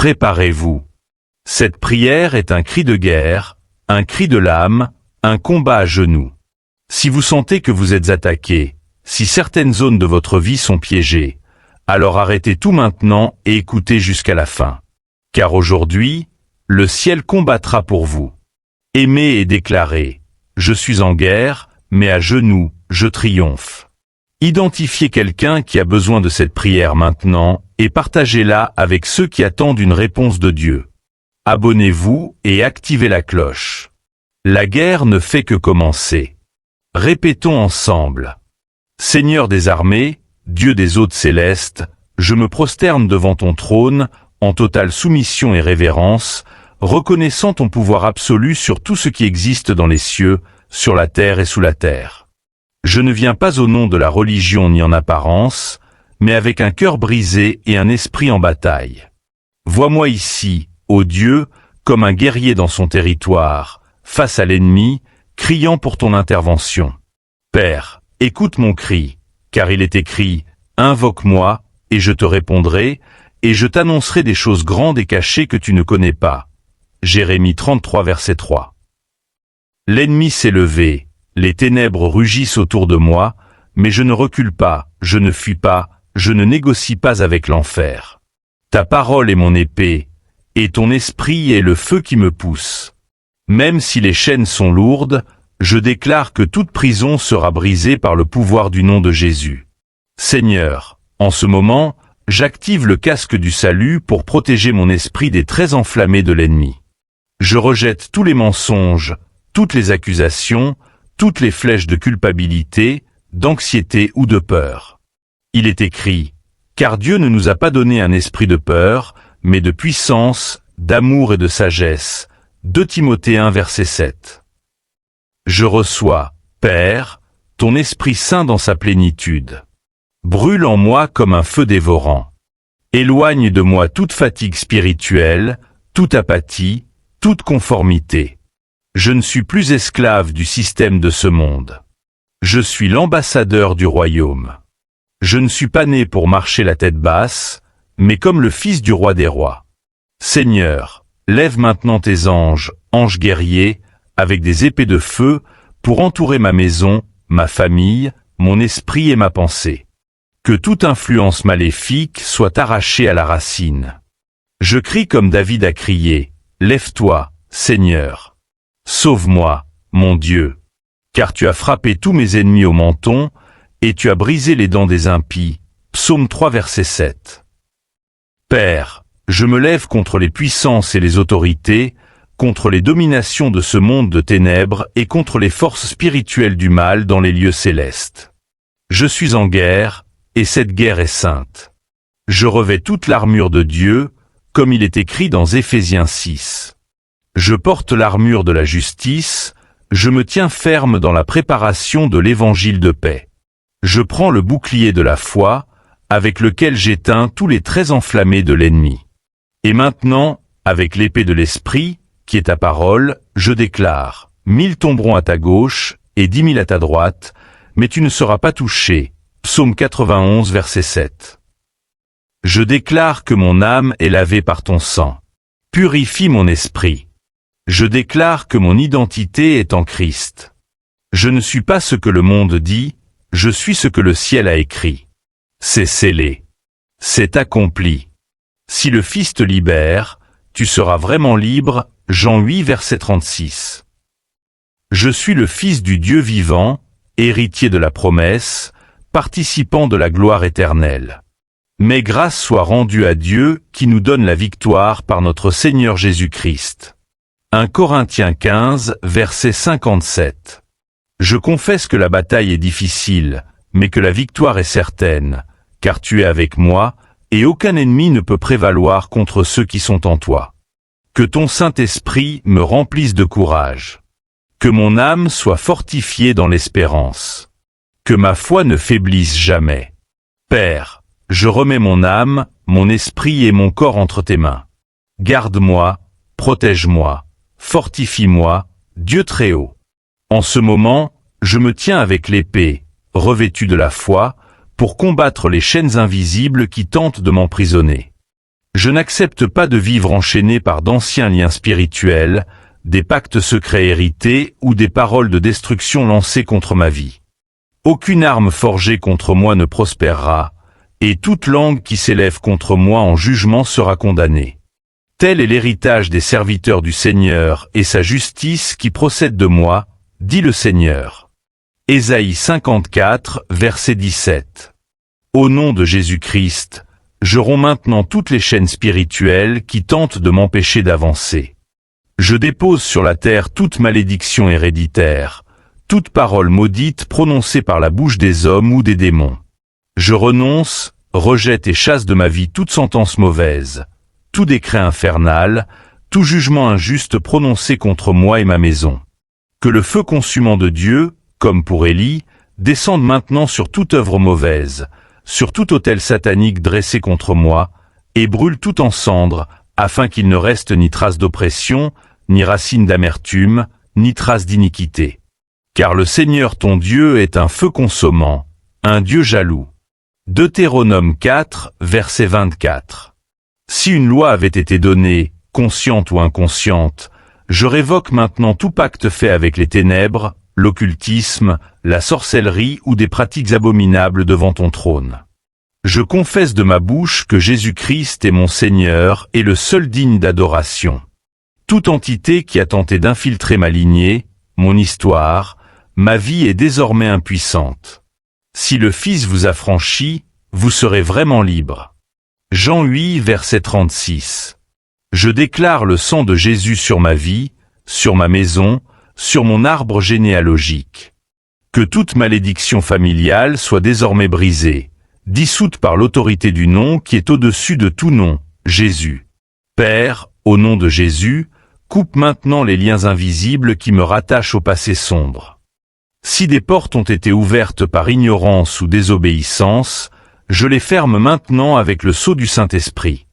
Préparez-vous. Cette prière est un cri de guerre, un cri de l'âme, un combat à genoux. Si vous sentez que vous êtes attaqué, si certaines zones de votre vie sont piégées, alors arrêtez tout maintenant et écoutez jusqu'à la fin. Car aujourd'hui, le ciel combattra pour vous. Aimez et déclarez, je suis en guerre, mais à genoux, je triomphe. Identifiez quelqu'un qui a besoin de cette prière maintenant et partagez-la avec ceux qui attendent une réponse de Dieu. Abonnez-vous et activez la cloche. La guerre ne fait que commencer. Répétons ensemble. Seigneur des armées, Dieu des hôtes célestes, je me prosterne devant ton trône, en totale soumission et révérence, reconnaissant ton pouvoir absolu sur tout ce qui existe dans les cieux, sur la terre et sous la terre. Je ne viens pas au nom de la religion ni en apparence, mais avec un cœur brisé et un esprit en bataille. Vois-moi ici, ô Dieu, comme un guerrier dans son territoire, face à l'ennemi, criant pour ton intervention. Père, écoute mon cri, car il est écrit, invoque-moi, et je te répondrai, et je t'annoncerai des choses grandes et cachées que tu ne connais pas. Jérémie 33 verset 3. L'ennemi s'est levé, les ténèbres rugissent autour de moi, mais je ne recule pas, je ne fuis pas, je ne négocie pas avec l'enfer. Ta parole est mon épée, et ton esprit est le feu qui me pousse. Même si les chaînes sont lourdes, je déclare que toute prison sera brisée par le pouvoir du nom de Jésus. Seigneur, en ce moment, j'active le casque du salut pour protéger mon esprit des traits enflammés de l'ennemi. Je rejette tous les mensonges, toutes les accusations, toutes les flèches de culpabilité, d'anxiété ou de peur. Il est écrit, car Dieu ne nous a pas donné un esprit de peur, mais de puissance, d'amour et de sagesse. 2 Timothée 1 verset 7. Je reçois, Père, ton Esprit Saint dans sa plénitude. Brûle en moi comme un feu dévorant. Éloigne de moi toute fatigue spirituelle, toute apathie, toute conformité. Je ne suis plus esclave du système de ce monde. Je suis l'ambassadeur du royaume. Je ne suis pas né pour marcher la tête basse, mais comme le fils du roi des rois. Seigneur, lève maintenant tes anges, anges guerriers, avec des épées de feu, pour entourer ma maison, ma famille, mon esprit et ma pensée. Que toute influence maléfique soit arrachée à la racine. Je crie comme David a crié, lève-toi, Seigneur. Sauve-moi, mon Dieu. Car tu as frappé tous mes ennemis au menton, et tu as brisé les dents des impies. Psaume 3 verset 7. Père, je me lève contre les puissances et les autorités, contre les dominations de ce monde de ténèbres et contre les forces spirituelles du mal dans les lieux célestes. Je suis en guerre, et cette guerre est sainte. Je revêts toute l'armure de Dieu, comme il est écrit dans Éphésiens 6. Je porte l'armure de la justice, je me tiens ferme dans la préparation de l'évangile de paix. Je prends le bouclier de la foi, avec lequel j'éteins tous les traits enflammés de l'ennemi. Et maintenant, avec l'épée de l'esprit, qui est ta parole, je déclare, 1000 tomberont à ta gauche, et 10 000 à ta droite, mais tu ne seras pas touché. Psaume 91 verset 7. Je déclare que mon âme est lavée par ton sang. Purifie mon esprit. Je déclare que mon identité est en Christ. Je ne suis pas ce que le monde dit, je suis ce que le ciel a écrit. C'est scellé. C'est accompli. Si le Fils te libère, tu seras vraiment libre. Jean 8 verset 36. Je suis le Fils du Dieu vivant, héritier de la promesse, participant de la gloire éternelle. Mais grâce soit rendue à Dieu qui nous donne la victoire par notre Seigneur Jésus-Christ. 1 Corinthiens 15 verset 57. Je confesse que la bataille est difficile, mais que la victoire est certaine, car tu es avec moi, et aucun ennemi ne peut prévaloir contre ceux qui sont en toi. Que ton Saint-Esprit me remplisse de courage. Que mon âme soit fortifiée dans l'espérance. Que ma foi ne faiblisse jamais. Père, je remets mon âme, mon esprit et mon corps entre tes mains. Garde-moi, protège-moi, fortifie-moi, Dieu très haut. En ce moment, je me tiens avec l'épée, revêtue de la foi, pour combattre les chaînes invisibles qui tentent de m'emprisonner. Je n'accepte pas de vivre enchaîné par d'anciens liens spirituels, des pactes secrets hérités ou des paroles de destruction lancées contre ma vie. Aucune arme forgée contre moi ne prospérera, et toute langue qui s'élève contre moi en jugement sera condamnée. Tel est l'héritage des serviteurs du Seigneur et sa justice qui procède de moi, dit le Seigneur. Ésaïe 54, verset 17. Au nom de Jésus-Christ, je romps maintenant toutes les chaînes spirituelles qui tentent de m'empêcher d'avancer. Je dépose sur la terre toute malédiction héréditaire, toute parole maudite prononcée par la bouche des hommes ou des démons. Je renonce, rejette et chasse de ma vie toute sentence mauvaise, tout décret infernal, tout jugement injuste prononcé contre moi et ma maison. Que le feu consumant de Dieu, comme pour Élie, descende maintenant sur toute œuvre mauvaise, sur tout autel satanique dressé contre moi, et brûle tout en cendres, afin qu'il ne reste ni trace d'oppression, ni racine d'amertume, ni trace d'iniquité. Car le Seigneur ton Dieu est un feu consommant, un Dieu jaloux. Deutéronome 4, verset 24. Si une loi avait été donnée, consciente ou inconsciente, je révoque maintenant tout pacte fait avec les ténèbres, l'occultisme, la sorcellerie ou des pratiques abominables devant ton trône. Je confesse de ma bouche que Jésus-Christ est mon Seigneur et le seul digne d'adoration. Toute entité qui a tenté d'infiltrer ma lignée, mon histoire, ma vie est désormais impuissante. Si le Fils vous a franchi, vous serez vraiment libre. Jean 8, verset 36. Je déclare le sang de Jésus sur ma vie, sur ma maison, sur mon arbre généalogique. Que toute malédiction familiale soit désormais brisée, dissoute par l'autorité du nom qui est au-dessus de tout nom, Jésus. Père, au nom de Jésus, coupe maintenant les liens invisibles qui me rattachent au passé sombre. Si des portes ont été ouvertes par ignorance ou désobéissance, je les ferme maintenant avec le sceau du Saint-Esprit.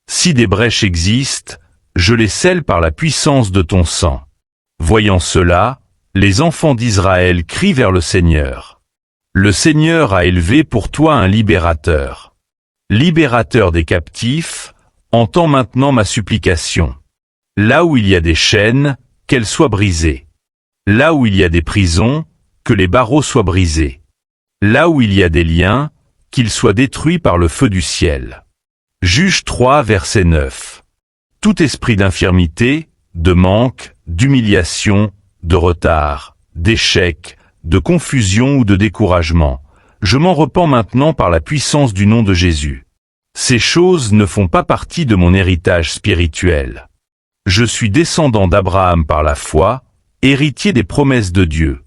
Si des brèches existent, je les scelle par la puissance de ton sang. Voyant cela, les enfants d'Israël crient vers le Seigneur. Le Seigneur a élevé pour toi un libérateur. Libérateur des captifs, entends maintenant ma supplication. Là où il y a des chaînes, qu'elles soient brisées. Là où il y a des prisons, que les barreaux soient brisés. Là où il y a des liens, qu'ils soient détruits par le feu du ciel. Juge 3, verset 9. Tout esprit d'infirmité, de manque, d'humiliation, de retard, d'échec, de confusion ou de découragement, je m'en repens maintenant par la puissance du nom de Jésus. Ces choses ne font pas partie de mon héritage spirituel. Je suis descendant d'Abraham par la foi, héritier des promesses de Dieu.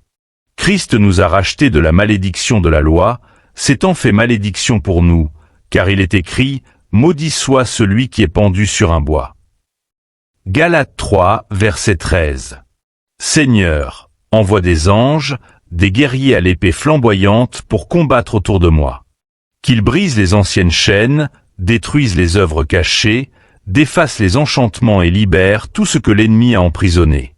Christ nous a rachetés de la malédiction de la loi, s'étant fait malédiction pour nous, car il est écrit « Maudit soit celui qui est pendu sur un bois ». Galates 3, verset 13. Seigneur, envoie des anges, des guerriers à l'épée flamboyante pour combattre autour de moi. Qu'ils brisent les anciennes chaînes, détruisent les œuvres cachées, défassent les enchantements et libèrent tout ce que l'ennemi a emprisonné.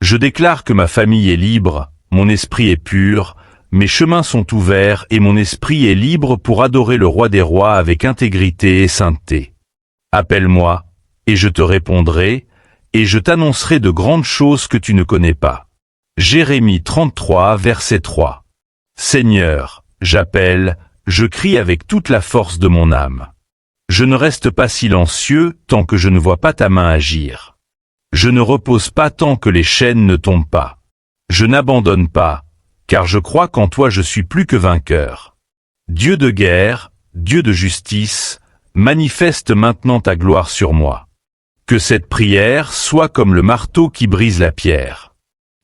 Je déclare que ma famille est libre, mon esprit est pur, mes chemins sont ouverts et mon esprit est libre pour adorer le Roi des Rois avec intégrité et sainteté. Appelle-moi, et je te répondrai, et je t'annoncerai de grandes choses que tu ne connais pas. Jérémie 33, verset 3. Seigneur, j'appelle, je crie avec toute la force de mon âme. Je ne reste pas silencieux tant que je ne vois pas ta main agir. Je ne repose pas tant que les chaînes ne tombent pas. Je n'abandonne pas, car je crois qu'en toi je suis plus que vainqueur. Dieu de guerre, Dieu de justice, manifeste maintenant ta gloire sur moi. Que cette prière soit comme le marteau qui brise la pierre.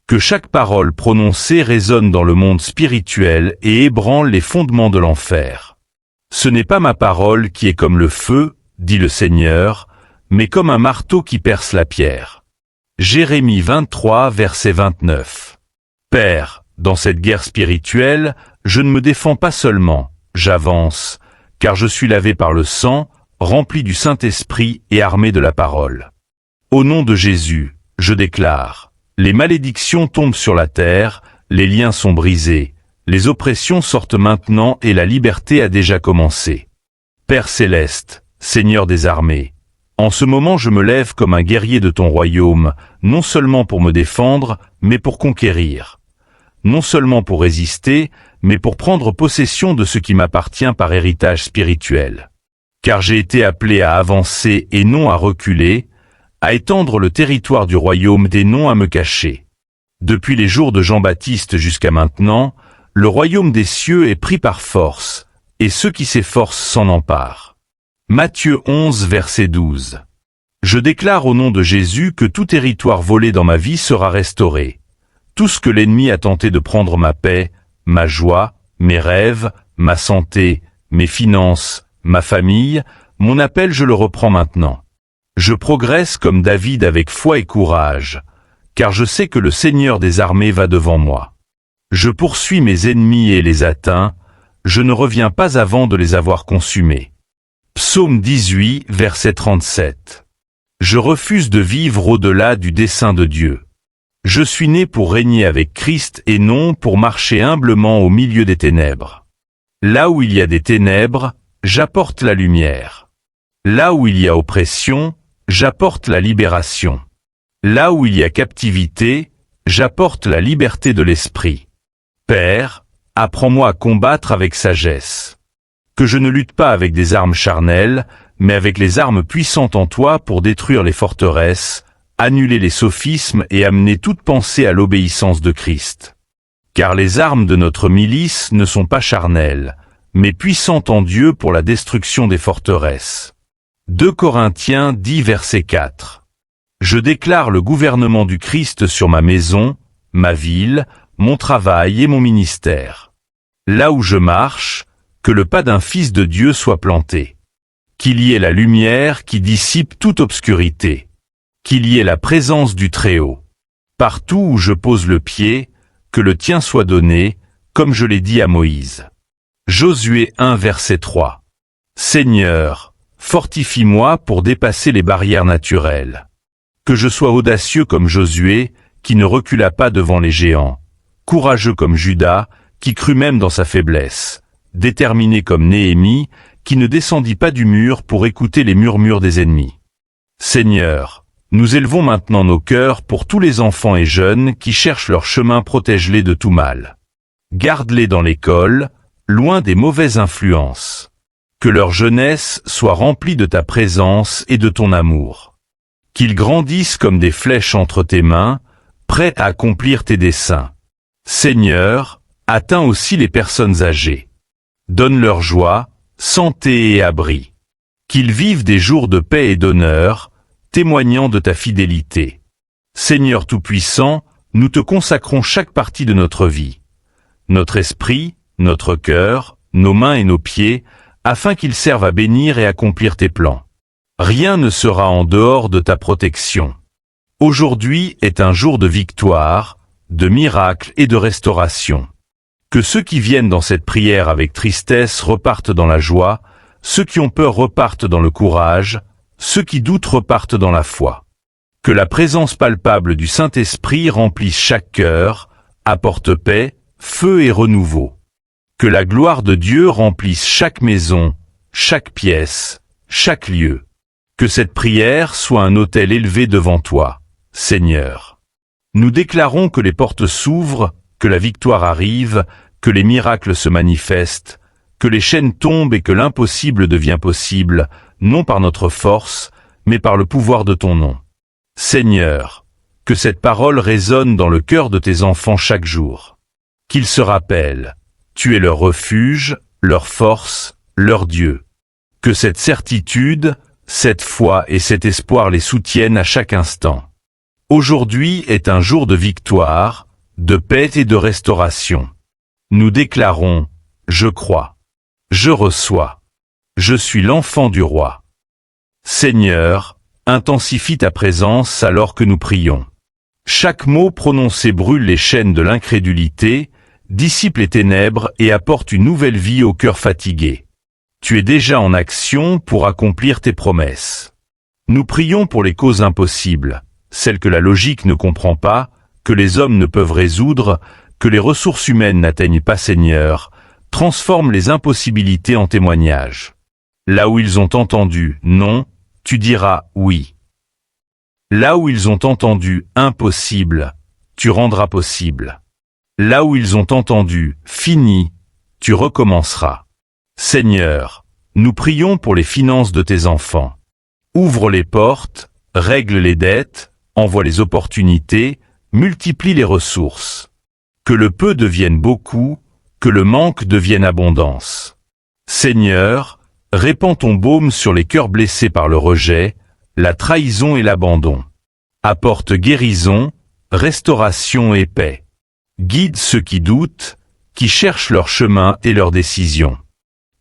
Que chaque parole prononcée résonne dans le monde spirituel et ébranle les fondements de l'enfer. Ce n'est pas ma parole qui est comme le feu, dit le Seigneur, mais comme un marteau qui perce la pierre. Jérémie 23, verset 29. Père, dans cette guerre spirituelle, je ne me défends pas seulement, j'avance, car je suis lavé par le sang, rempli du Saint-Esprit et armé de la parole. Au nom de Jésus, je déclare, les malédictions tombent sur la terre, les liens sont brisés, les oppressions sortent maintenant et la liberté a déjà commencé. Père céleste, Seigneur des armées. En ce moment je me lève comme un guerrier de ton royaume, non seulement pour me défendre, mais pour conquérir. Non seulement pour résister, mais pour prendre possession de ce qui m'appartient par héritage spirituel. Car j'ai été appelé à avancer et non à reculer, à étendre le territoire du royaume et non à me cacher. Depuis les jours de Jean-Baptiste jusqu'à maintenant, le royaume des cieux est pris par force, et ceux qui s'efforcent s'en emparent. Matthieu 11, verset 12. Je déclare au nom de Jésus que tout territoire volé dans ma vie sera restauré. Tout ce que l'ennemi a tenté de prendre ma paix, ma joie, mes rêves, ma santé, mes finances, ma famille, mon appel je le reprends maintenant. Je progresse comme David avec foi et courage, car je sais que le Seigneur des armées va devant moi. Je poursuis mes ennemis et les atteins, je ne reviens pas avant de les avoir consumés. Psaume 18, verset 37. Je refuse de vivre au-delà du dessein de Dieu. Je suis né pour régner avec Christ et non pour marcher humblement au milieu des ténèbres. Là où il y a des ténèbres, j'apporte la lumière. Là où il y a oppression, j'apporte la libération. Là où il y a captivité, j'apporte la liberté de l'esprit. Père, apprends-moi à combattre avec sagesse. Que je ne lutte pas avec des armes charnelles, mais avec les armes puissantes en toi pour détruire les forteresses, annuler les sophismes et amener toute pensée à l'obéissance de Christ. Car les armes de notre milice ne sont pas charnelles, mais puissantes en Dieu pour la destruction des forteresses. 2 Corinthiens 10 verset 4. Je déclare le gouvernement du Christ sur ma maison, ma ville, mon travail et mon ministère. Là où je marche, que le pas d'un fils de Dieu soit planté. Qu'il y ait la lumière qui dissipe toute obscurité. Qu'il y ait la présence du Très-Haut. Partout où je pose le pied, que le tien soit donné, comme je l'ai dit à Moïse. Josué 1 verset 3. Seigneur, fortifie-moi pour dépasser les barrières naturelles. Que je sois audacieux comme Josué, qui ne recula pas devant les géants. Courageux comme Judas, qui crut même dans sa faiblesse. Déterminé comme Néhémie, qui ne descendit pas du mur pour écouter les murmures des ennemis. Seigneur, nous élevons maintenant nos cœurs pour tous les enfants et jeunes qui cherchent leur chemin, protège-les de tout mal. Garde-les dans l'école, loin des mauvaises influences. Que leur jeunesse soit remplie de ta présence et de ton amour. Qu'ils grandissent comme des flèches entre tes mains, prêts à accomplir tes desseins. Seigneur, atteins aussi les personnes âgées. Donne leur joie, santé et abri. Qu'ils vivent des jours de paix et d'honneur, témoignant de ta fidélité. Seigneur Tout-Puissant, nous te consacrons chaque partie de notre vie. Notre esprit, notre cœur, nos mains et nos pieds, afin qu'ils servent à bénir et accomplir tes plans. Rien ne sera en dehors de ta protection. Aujourd'hui est un jour de victoire, de miracle et de restauration. Que ceux qui viennent dans cette prière avec tristesse repartent dans la joie, ceux qui ont peur repartent dans le courage, ceux qui doutent repartent dans la foi. Que la présence palpable du Saint-Esprit remplisse chaque cœur, apporte paix, feu et renouveau. Que la gloire de Dieu remplisse chaque maison, chaque pièce, chaque lieu. Que cette prière soit un autel élevé devant toi, Seigneur. Nous déclarons que les portes s'ouvrent, que la victoire arrive, que les miracles se manifestent, que les chaînes tombent et que l'impossible devient possible, non par notre force, mais par le pouvoir de ton nom. Seigneur, que cette parole résonne dans le cœur de tes enfants chaque jour. Qu'ils se rappellent, tu es leur refuge, leur force, leur Dieu. Que cette certitude, cette foi et cet espoir les soutiennent à chaque instant. Aujourd'hui est un jour de victoire, de paix et de restauration. Nous déclarons, je crois, je reçois, je suis l'enfant du roi. Seigneur, intensifie ta présence alors que nous prions. Chaque mot prononcé brûle les chaînes de l'incrédulité, dissipe les ténèbres et apporte une nouvelle vie au cœur fatigué. Tu es déjà en action pour accomplir tes promesses. Nous prions pour les causes impossibles, celles que la logique ne comprend pas, que les hommes ne peuvent résoudre, que les ressources humaines n'atteignent pas, Seigneur, transforme les impossibilités en témoignages. Là où ils ont entendu « non », tu diras « oui ». Là où ils ont entendu « impossible », tu rendras possible. Là où ils ont entendu « fini », tu recommenceras. Seigneur, nous prions pour les finances de tes enfants. Ouvre les portes, règle les dettes, envoie les opportunités, multiplie les ressources. Que le peu devienne beaucoup, que le manque devienne abondance. Seigneur, répands ton baume sur les cœurs blessés par le rejet, la trahison et l'abandon. Apporte guérison, restauration et paix. Guide ceux qui doutent, qui cherchent leur chemin et leurs décisions.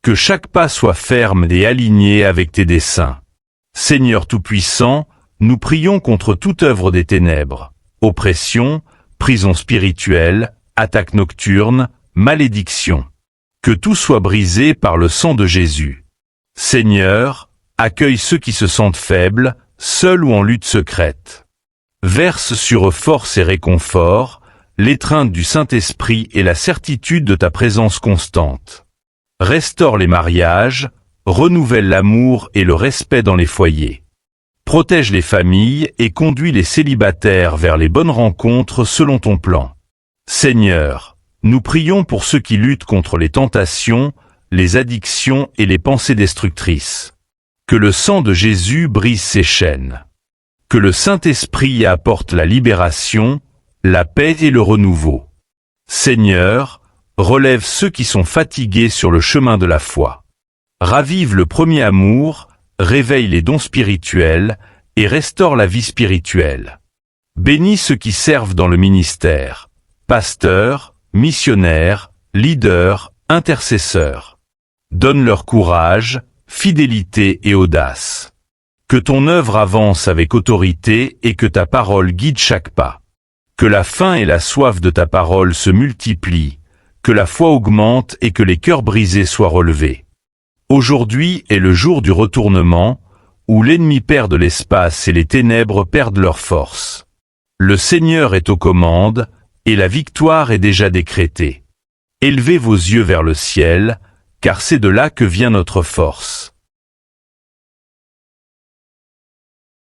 Que chaque pas soit ferme et aligné avec tes desseins. Seigneur Tout-Puissant, nous prions contre toute œuvre des ténèbres, oppression, prison spirituelle, attaque nocturne, malédiction. Que tout soit brisé par le sang de Jésus. Seigneur, accueille ceux qui se sentent faibles, seuls ou en lutte secrète. Verse sur eux force et réconfort, l'étreinte du Saint-Esprit et la certitude de ta présence constante. Restaure les mariages, renouvelle l'amour et le respect dans les foyers. Protège les familles et conduis les célibataires vers les bonnes rencontres selon ton plan. Seigneur, nous prions pour ceux qui luttent contre les tentations, les addictions et les pensées destructrices. Que le sang de Jésus brise ces chaînes. Que le Saint-Esprit apporte la libération, la paix et le renouveau. Seigneur, relève ceux qui sont fatigués sur le chemin de la foi. Ravive le premier amour, réveille les dons spirituels et restaure la vie spirituelle. Bénis ceux qui servent dans le ministère, pasteurs, missionnaires, leaders, intercesseurs. Donne-leur courage, fidélité et audace. Que ton œuvre avance avec autorité et que ta parole guide chaque pas. Que la faim et la soif de ta parole se multiplient, que la foi augmente et que les cœurs brisés soient relevés. Aujourd'hui est le jour du retournement, où l'ennemi perd de l'espace et les ténèbres perdent leur force. Le Seigneur est aux commandes, et la victoire est déjà décrétée. Élevez vos yeux vers le ciel, car c'est de là que vient notre force.